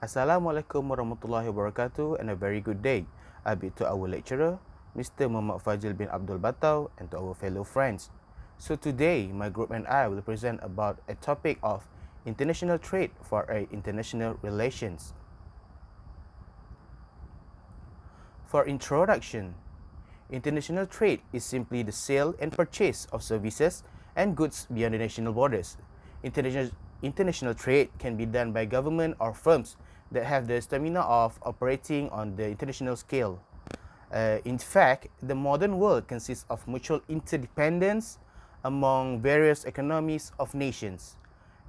Assalamualaikum warahmatullahi wabarakatuh and a very good day. I bid to our lecturer, Mr. Muhammad Fazil bin Abdul Batau, and to our fellow friends. So today, my group and I will present about a topic of international trade for international relations. For introduction, international trade is simply the sale and purchase of services and goods beyond the national borders. International trade can be done by government or firms that have the stamina of operating on the international scale. In fact, the modern world consists of mutual interdependence among various economies of nations.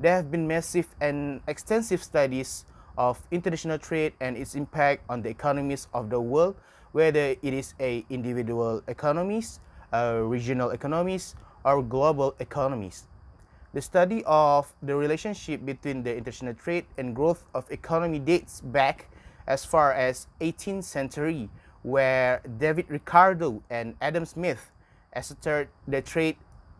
There have been massive and extensive studies of international trade and its impact on the economies of the world, whether it is individual economies, regional economies, or global economies. The study of the relationship between the international trade and growth of economy dates back as far as 18th century, where David Ricardo and Adam Smith asserted the trade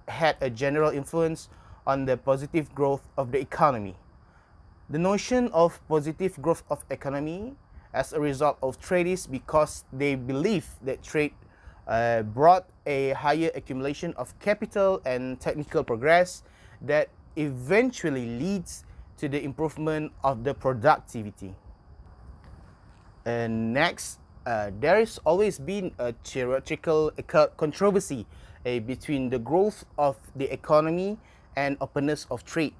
had a general influence on the positive growth of the economy. The notion of positive growth of economy as a result of trade is because they believe that trade brought a higher accumulation of capital and technical progress that eventually leads to the improvement of the productivity. And next, there has always been a theoretical controversy between the growth of the economy and openness of trade.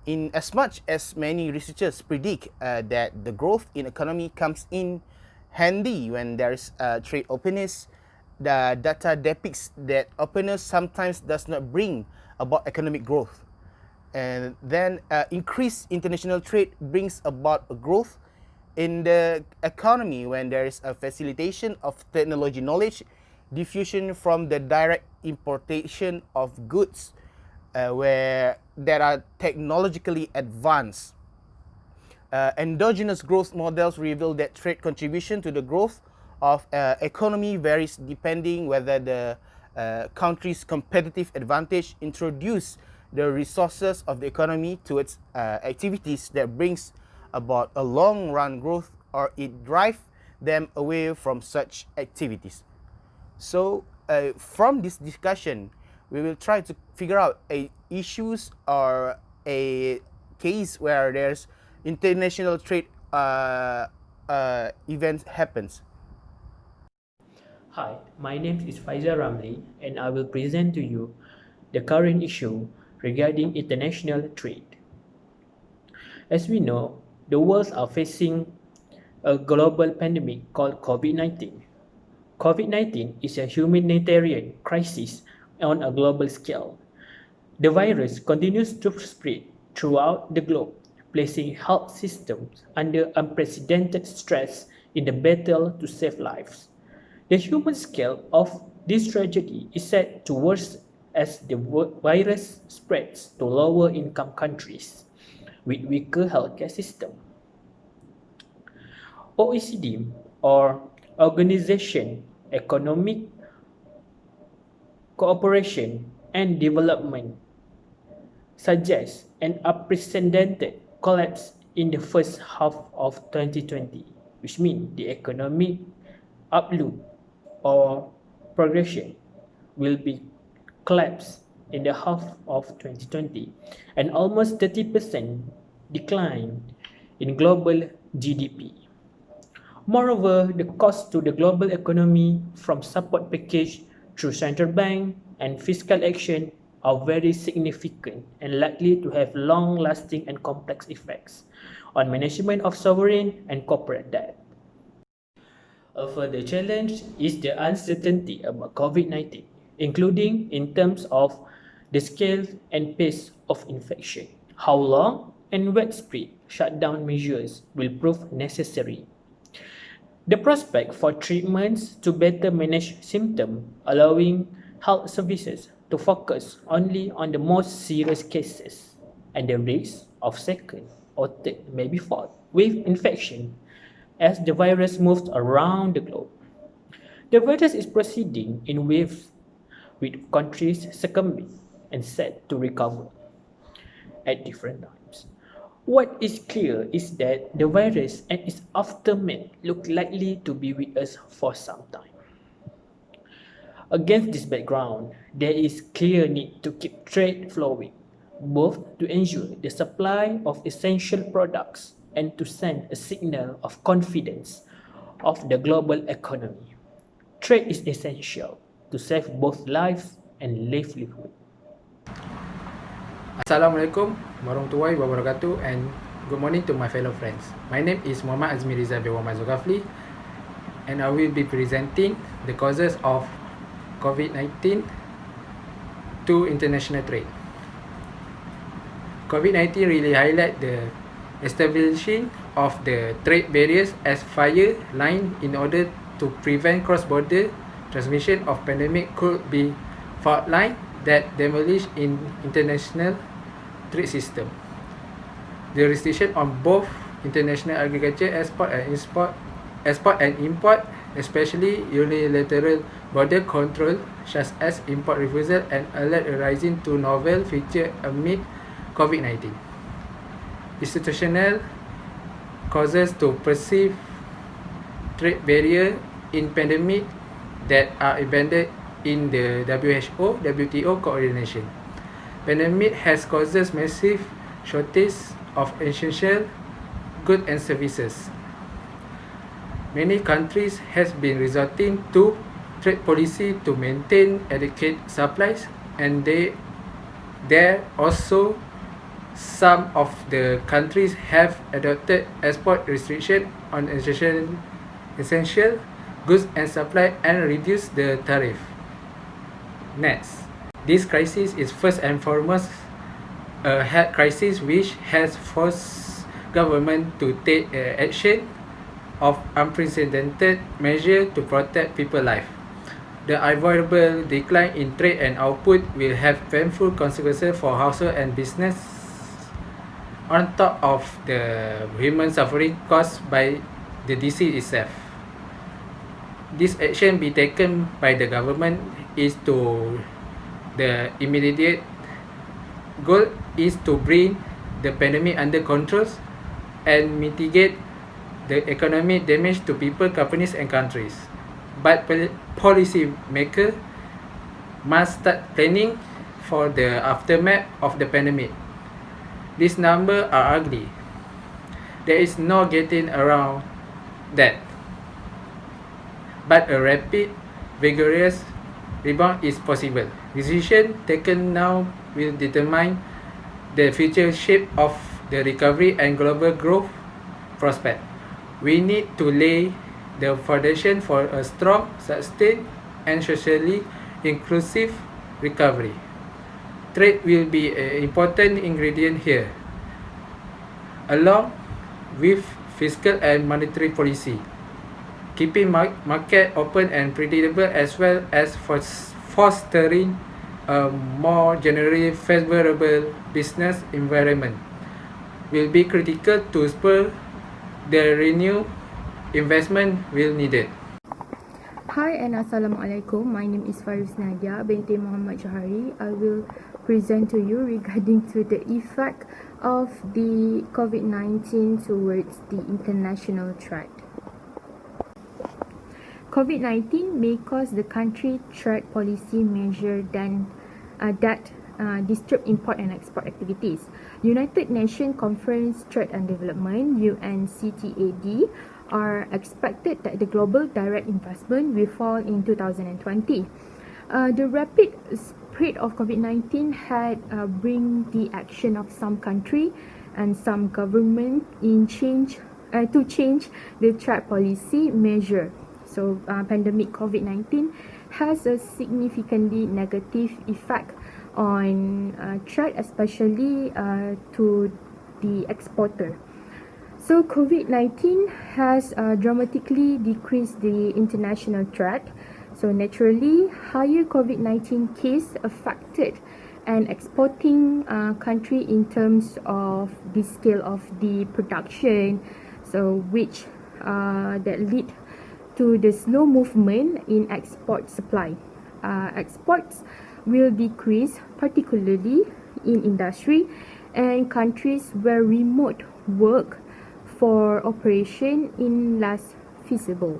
In as much as many researchers predict that the growth in economy comes in handy when there is trade openness, the data depicts that openness sometimes does not bring about economic growth. And then increased international trade brings about a growth in the economy when there is a facilitation of technology knowledge, diffusion from the direct importation of goods where that are technologically advanced. Endogenous growth models reveal that trade contribution to the growth of economy varies depending whether the country's competitive advantage introduce the resources of the economy to its activities that brings about a long-run growth or it drive them away from such activities. So from this discussion, we will try to figure out issues or a case where there's international trade events happens. Hi, my name is FAIZAL RAMLI and I will present to you the current issue regarding international trade. As we know, the world are facing a global pandemic called COVID-19. COVID-19 is a humanitarian crisis on a global scale. The virus continues to spread throughout the globe, placing health systems under unprecedented stress in the battle to save lives. The human scale of this tragedy is set to worsen as the virus spreads to lower income countries with weaker healthcare system. OECD or Organization Economic Cooperation and Development suggests an unprecedented collapse in the first half of 2020, which means the economic outlook or progression will be collapsed in the half of 2020 and almost 30% decline in global GDP. Moreover, the cost to the global economy from support package through central bank and fiscal action are very significant and likely to have long-lasting and complex effects on management of sovereign and corporate debt. A further challenge is the uncertainty about COVID-19, including in terms of the scale and pace of infection, how long and widespread shutdown measures will prove necessary. The prospect for treatments to better manage symptoms, allowing health services to focus only on the most serious cases, and the risk of second or third may be fought with infection as the virus moves around the globe. The virus is proceeding in waves, with countries succumbing and set to recover at different times. What is clear is that the virus and its aftermath look likely to be with us for some time. Against this background, there is clear need to keep trade flowing, both to ensure the supply of essential products and to send a signal of confidence of the global economy. Trade is essential to save both lives and livelihood. Assalamualaikum warahmatullahi wabarakatuh, and good morning to my fellow friends. My name is Muhamad Azmi bin Muhammad ZULKAFLI, and I will be presenting the causes of COVID-19 to international trade. COVID-19 really highlight the establishing of the trade barriers as fire line in order to prevent cross-border transmission of pandemic could be fault line that demolish in international trade system. The restriction on both international agriculture export and import, especially unilateral border control such as import refusal and alert arising to novel feature amid COVID-19. Institutional causes to perceive trade barrier in pandemic that are embedded in the WHO, WTO coordination. Pandemic has causes massive shortage of essential goods and services. Many countries has been resorting to trade policy to maintain adequate supplies, and there also some of the countries have adopted export restriction on essential goods and supply and reduce the tariff. Next, this crisis is first and foremost a health crisis which has forced government to take action of unprecedented measure to protect people's life. The unavoidable decline in trade and output will have painful consequences for household and business, on top of the human suffering caused by the disease itself. This action be taken by the government is to the immediate goal is to bring the pandemic under control and mitigate the economic damage to people, companies and countries. But policy maker must start planning for the aftermath of the pandemic. These numbers are ugly. There is no getting around that. But a rapid, vigorous rebound is possible. Decisions taken now will determine the future shape of the recovery and global growth prospect. We need to lay the foundation for a strong, sustained and socially inclusive recovery. Trade will be an important ingredient here, along with fiscal and monetary policy, keeping market open and predictable as well as fostering a more generally favorable business environment will be critical to spur the renewed investment will needed. Hi and Assalamualaikum. My name is NADIA, BINTI Muhammad JOHARI. I will present to you regarding to the effect of the COVID-19 towards the international trade. COVID-19 may cause the country trade policy measure that disturb import and export activities. United Nations Conference Trade and Development (UNCTAD) are expected that the global direct investment will fall in 2020. The rapid spread of COVID-19 had bring the action of some country and some government in to change the trade policy measure. So pandemic COVID-19 has a significantly negative effect on trade, especially to the exporter. So COVID-19 has dramatically decreased the international trade. So naturally, higher COVID-19 case affected an exporting country in terms of the scale of the production, so which that lead to the slow movement in export supply. Exports will decrease, particularly in industry and countries where remote work for operation in less feasible.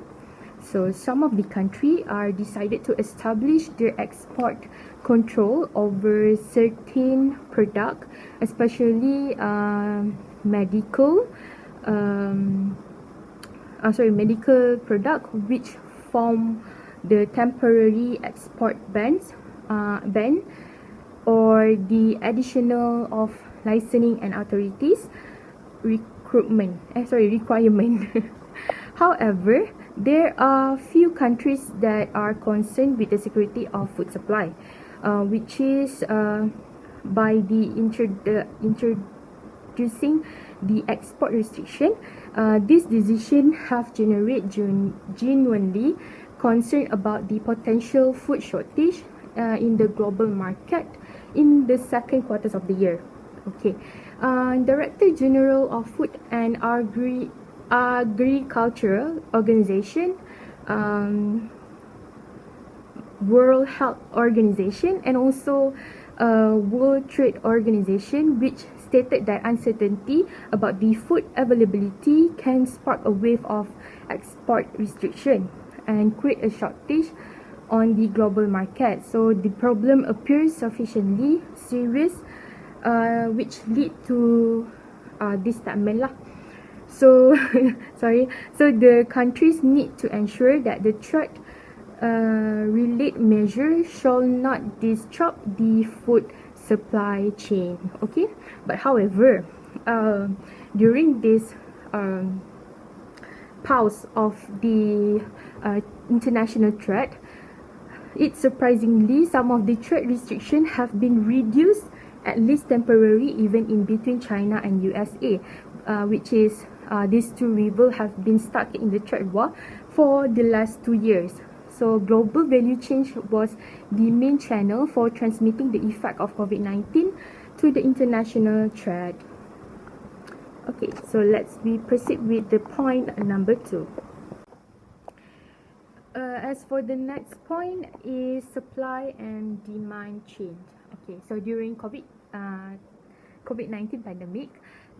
So some of the country are decided to establish their export control over certain product, especially medical medical product which form the temporary export ban or the additional of licensing and authorities requirement. However, there are few countries that are concerned with the security of food supply, which is by the introducing the export restriction. This decision have generated genuinely concern about the potential food shortage in the global market in the second quarters of the year. Okay, Director General of Food and Agricultural Organization, World Health Organization, and also World Trade Organization, which stated that uncertainty about the food availability can spark a wave of export restriction and create a shortage on the global market. So the problem appears sufficiently serious, which lead to this statement lah. So so the countries need to ensure that the trade related measures shall not disrupt the food supply chain. Okay, but however, during this pause of the international trade, it's surprisingly some of the trade restrictions have been reduced, at least temporarily, even in between China and USA, which is these two rivals have been stuck in the trade war for the last 2 years. So global value chain was the main channel for transmitting the effect of COVID-19 to the international trade. Okay, so let's proceed with the point number 2. As for the next point is supply and demand change. Okay, so during COVID-19 pandemic,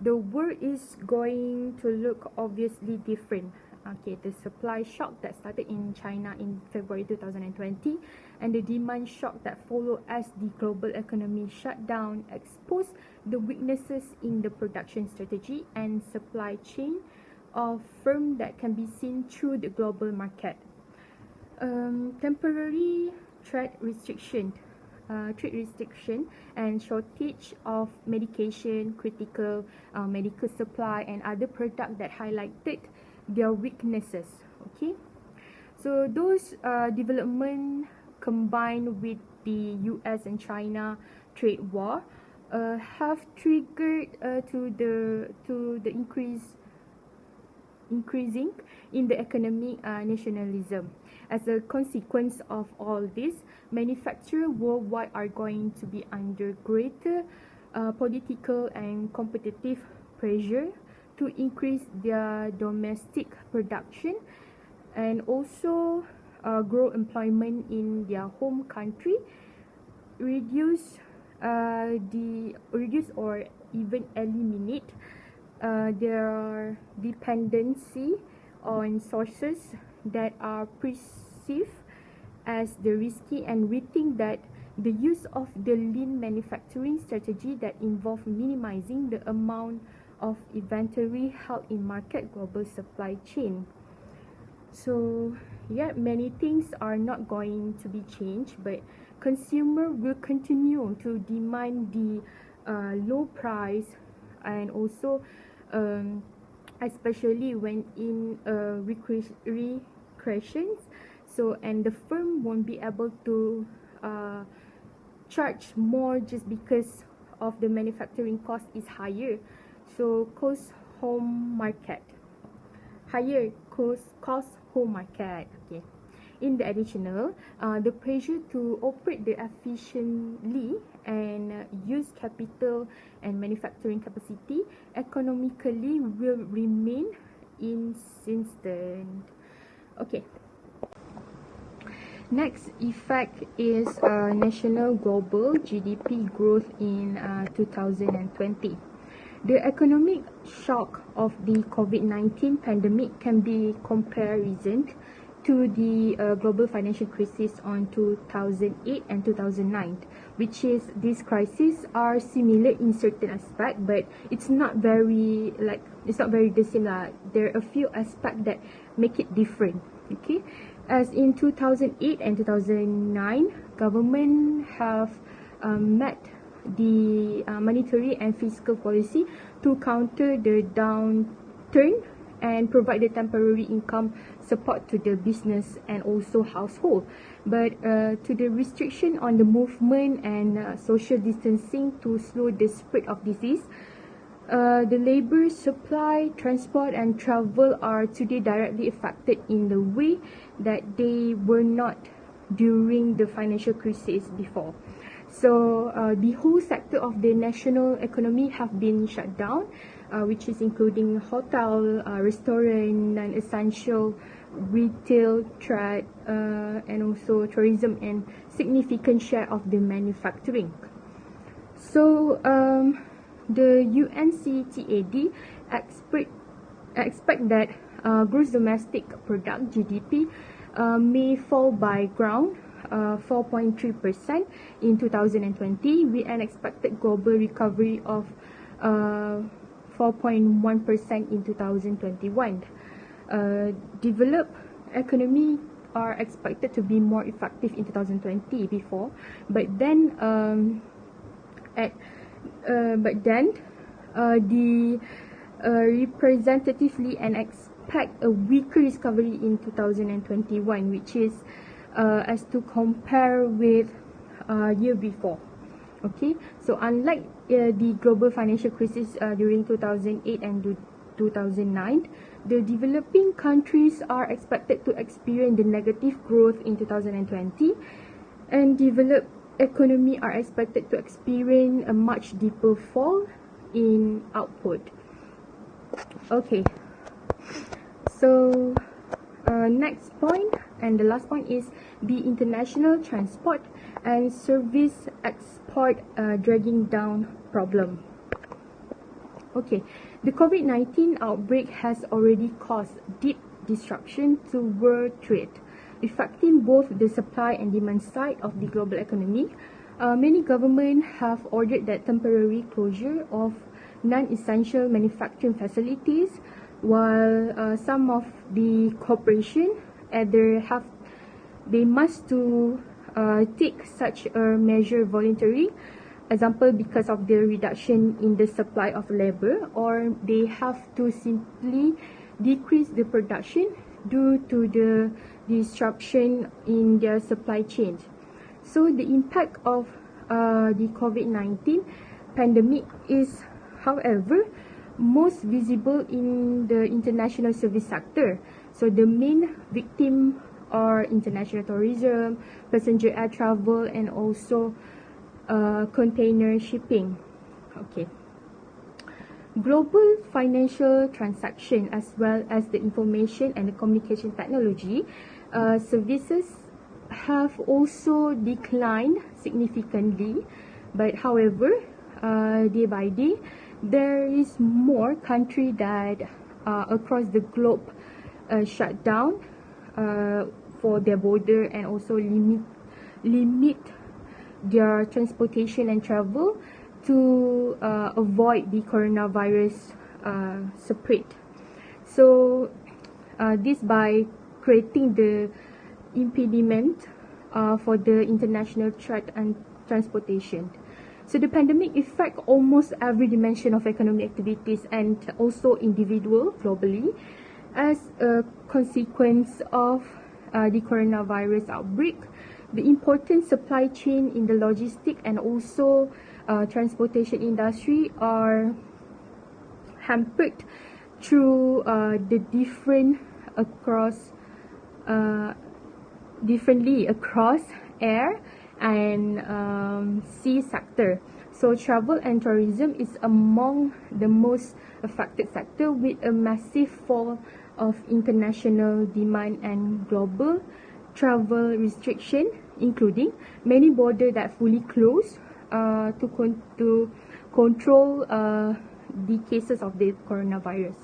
the world is going to look obviously different. Okay, the supply shock that started in China in February 2020 and the demand shock that followed as the global economy shut down exposed the weaknesses in the production strategy and supply chain of firms that can be seen through the global market. Temporary trade restriction and shortage of medication, critical medical supply and other products that highlighted their weaknesses. Okay, so those development combined with the US and China trade war have triggered to the increasing in the economic nationalism. As a consequence of all this, manufacturers worldwide are going to be under greater political and competitive pressure to increase their domestic production and also grow employment in their home country, reduce or even eliminate their dependency on sources that are perceived as the risky, and we think that the use of the lean manufacturing strategy that involve minimizing the amount of inventory held in market global supply chain. So yeah, many things are not going to be changed, but consumer will continue to demand the low price, and also especially when in recreations. So and the firm won't be able to charge more just because of the manufacturing cost is higher. So higher cost home market. Okay. In the additional, the pressure to operate the efficiently and use capital and manufacturing capacity economically will remain insistent. Okay. Next effect is national global GDP growth in 2020. The economic shock of the COVID-19 pandemic can be comparison to the global financial crisis on 2008 and 2009, which is these crises are similar in certain aspect, but it's not very the same. There are a few aspects that make it different. Okay, as in 2008 and 2009, government have met the monetary and fiscal policy to counter the downturn and provide the temporary income support to the business and also household. But to the restriction on the movement and social distancing to slow the spread of disease, the labor supply, transport and travel are today directly affected in the way that they were not during the financial crisis before. So the whole sector of the national economy have been shut down, which is including hotel, restaurant, non-essential retail, trade, and also tourism, and significant share of the manufacturing. So the UNCTAD expect that gross domestic product (GDP) may fall by ground 4.3% in 2020, with an expected global recovery of 4.1% in 2021. Developed economy are expected to be more effective in 2020 before, but then the representatively and expect a weaker recovery in 2021, which is as to compare with year before. Okay, so unlike the global financial crisis during 2008 and 2009, the developing countries are expected to experience the negative growth in 2020, and developed economy are expected to experience a much deeper fall in output. Okay, so next point and the last point is the international transport and service export dragging down problem. Okay, the COVID-19 outbreak has already caused deep disruption to world trade, affecting both the supply and demand side of the global economy. Many governments have ordered that temporary closure of non-essential manufacturing facilities, while some of the corporation they must to take such a measure voluntarily. Example, because of the reduction in the supply of labor, or they have to simply decrease the production due to the disruption in their supply chain. So the impact of the COVID-19 pandemic is, however, most visible in the international service sector. So the main victim are international tourism, passenger air travel, and also container shipping. Okay. Global financial transaction, as well as the information and the communication technology services, have also declined significantly. But however, day by day, there is more country that across the globe shut down for their border, and also limit their transportation and travel to avoid the coronavirus spread. So this by creating the impediment for the international trade and transportation. So the pandemic affect almost every dimension of economic activities and also individual globally. As a consequence of the coronavirus outbreak, the important supply chain in the logistic and also transportation industry are hampered through the differently across air and sea sector. So travel and tourism is among the most affected sector, with a massive fall of international demand and global travel restriction, including many borders that fully closed to control the cases of the coronavirus.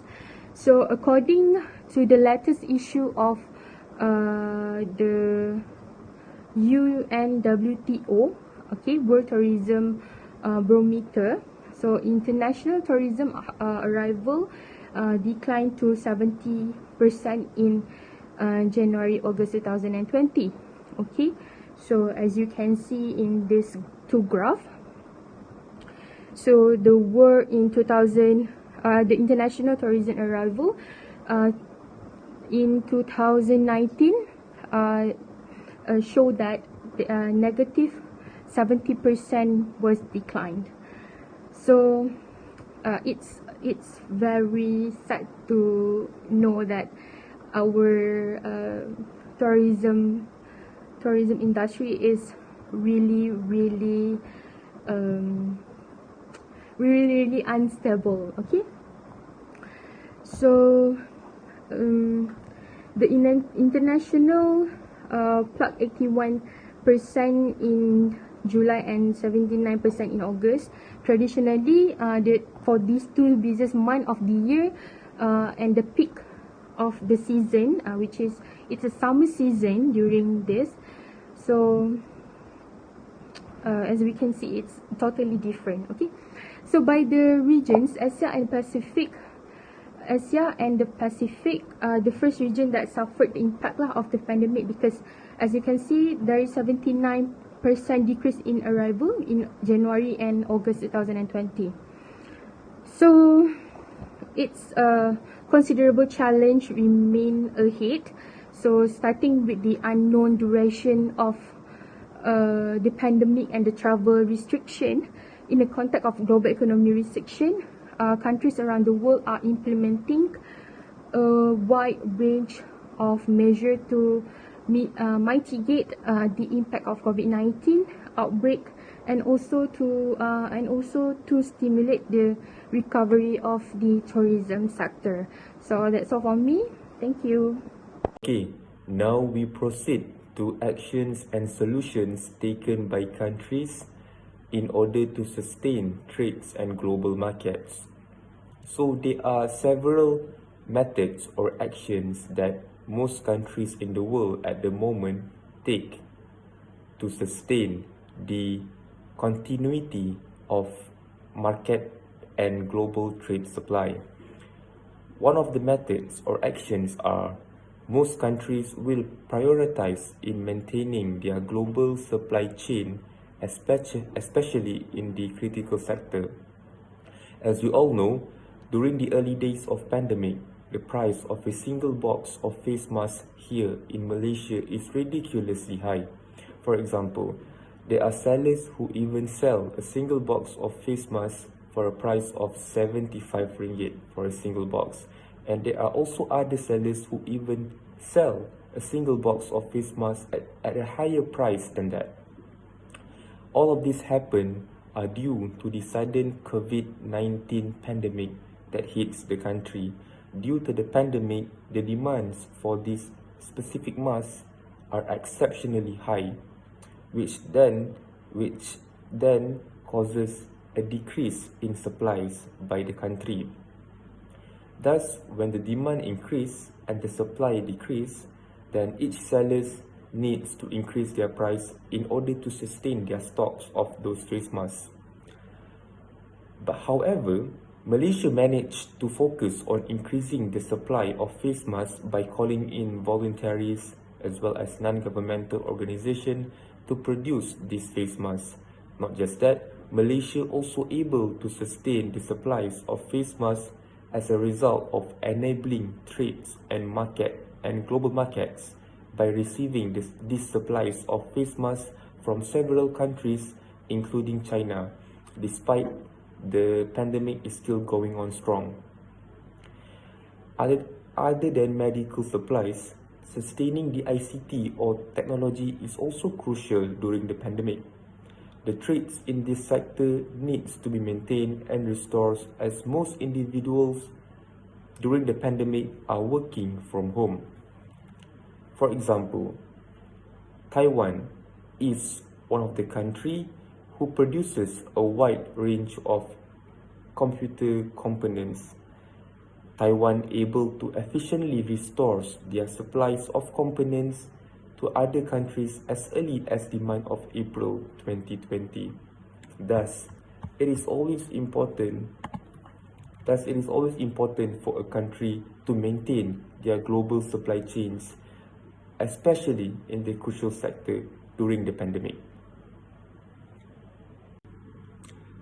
So according to the latest issue of the UNWTO, okay, World Tourism Barometer, so international tourism arrival declined to 70% in January-August 2020. Okay, so as you can see in this two graph, so the world in 2000, the international tourism arrival in 2019 showed that the negative 70% was declined. So it's very sad to know that our tourism industry is really unstable. Okay, so the international plugged 81% in July and 79% in August. Traditionally, for these two busiest months of the year and the peak of the season, which is it's a summer season during this. So as we can see, it's totally different. Okay, so by the regions, Asia and the Pacific, the first region that suffered the impact of the pandemic, because as you can see, there is 79% decrease in arrival in January and August 2020. So it's a considerable challenge remain ahead. So starting with the unknown duration of the pandemic and the travel restriction in the context of global economy restriction, countries around the world are implementing a wide range of measures to mitigate the impact of COVID-19 outbreak, and also to stimulate the recovery of the tourism sector. So that's all from me. Thank you. Okay, now we proceed to actions and solutions taken by countries in order to sustain trades and global markets. So there are several methods or actions that most countries in the world at the moment take to sustain the continuity of market and global trade supply. One of the methods or actions are most countries will prioritize in maintaining their global supply chain, especially in the critical sector. As we all know, during the early days of pandemic, the price of a single box of face masks here in Malaysia is ridiculously high. For example, there are sellers who even sell a single box of face masks for a price of 75 ringgit for a single box. And there are also other sellers who even sell a single box of face masks at a higher price than that. All of this happened due to the sudden COVID-19 pandemic that hits the country. Due to the pandemic, the demands for these specific masks are exceptionally high, which then causes a decrease in supplies by the country. Thus, when the demand increase and the supply decrease, then each seller needs to increase their price in order to sustain their stocks of those face masks. But however, Malaysia managed to focus on increasing the supply of face masks by calling in voluntaries as well as non-governmental organizations to produce these face masks. Not just that, Malaysia also able to sustain the supplies of face masks as a result of enabling trades and global markets by receiving these supplies of face masks from several countries, including China, despite the pandemic is still going on strong. Other than medical supplies, sustaining the ICT or technology is also crucial during the pandemic. The trades in this sector needs to be maintained and restored as most individuals during the pandemic are working from home. For example, Taiwan is one of the countries who produces a wide range of computer components. Taiwan able to efficiently restore their supplies of components to other countries as early as the month of April 2020. Thus, it is always important for a country to maintain their global supply chains, especially in the crucial sector during the pandemic.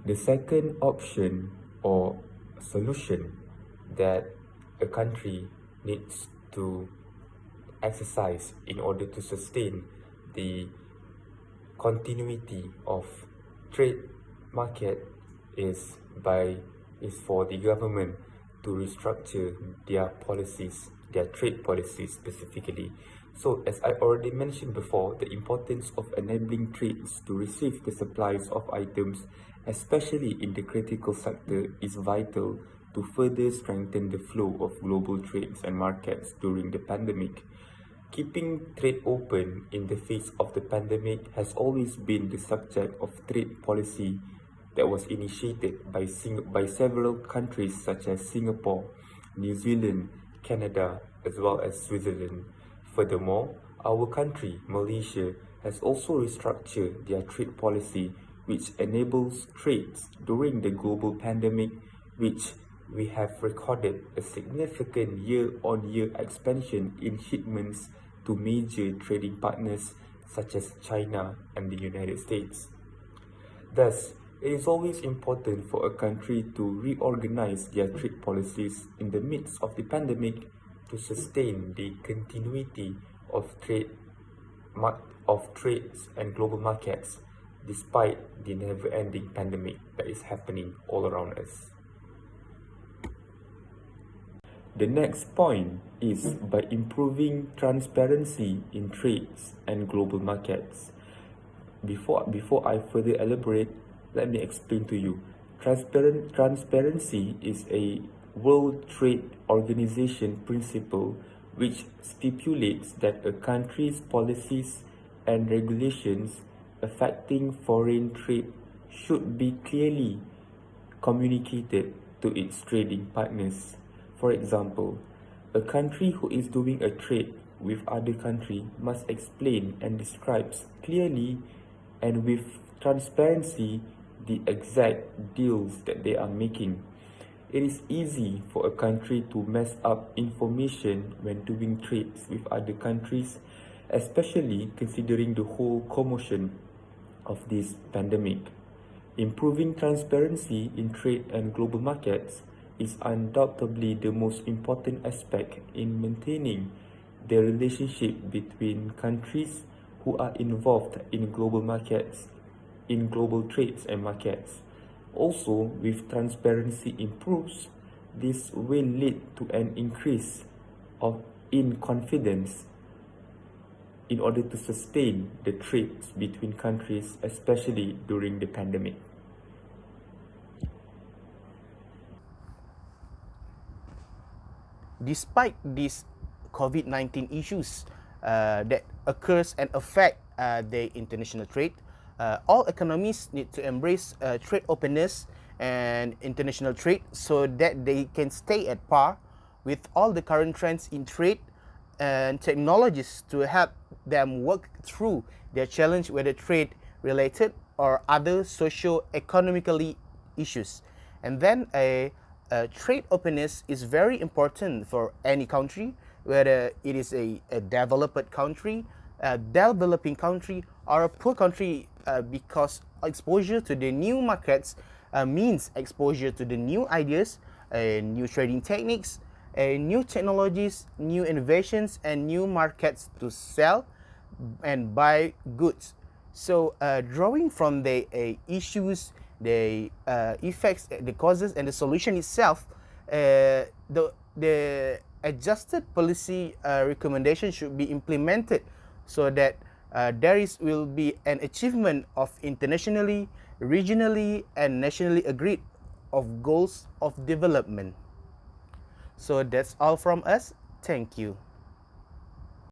The second option or solution that a country needs to exercise in order to sustain the continuity of trade market is for the government to restructure their policies, their trade policies specifically. So as I already mentioned before, the importance of enabling trades to receive the supplies of items, especially in the critical sector, is vital to further strengthen the flow of global trades and markets during the pandemic. Keeping trade open in the face of the pandemic has always been the subject of trade policy that was initiated by several countries such as Singapore, New Zealand, Canada, as well as Switzerland. Furthermore, our country, Malaysia, has also restructured their trade policy, which enables trades during the global pandemic, which we have recorded a significant year-on-year expansion in shipments to major trading partners such as China and the United States. Thus, it is always important for a country to reorganize their trade policies in the midst of the pandemic to sustain the continuity of trades and global markets despite the never-ending pandemic that is happening all around us. The next point is by improving transparency in trades and global markets. Before I further elaborate, let me explain to you. Transparency is a World Trade Organization principle which stipulates that a country's policies and regulations affecting foreign trade should be clearly communicated to its trading partners. For example, a country who is doing a trade with other country must explain and describes clearly and with transparency the exact deals that they are making. It is easy for a country to mess up information when doing trades with other countries, especially considering the whole commotion of this pandemic. Improving transparency in trade and global markets is undoubtedly the most important aspect in maintaining the relationship between countries who are involved in global markets, in global trades and markets. Also, with transparency improves, this will lead to an increase in confidence in order to sustain the trades between countries, especially during the pandemic. Despite these COVID-19 issues that occurs and affect the international trade, all economies need to embrace trade openness and international trade so that they can stay at par with all the current trends in trade and technologies to help them work through their challenge, whether trade related or other socio-economically issues. And then trade openness is very important for any country, whether it is a developed country, a developing country, or a poor country, because exposure to the new markets means exposure to the new ideas, new trading techniques, new technologies, new innovations, and new markets to sell and buy goods. So drawing from the issues, the effects, the causes, and the solution itself, the adjusted policy recommendation should be implemented so that will be an achievement of internationally, regionally, and nationally agreed of goals of development. So that's all from us. Thank you.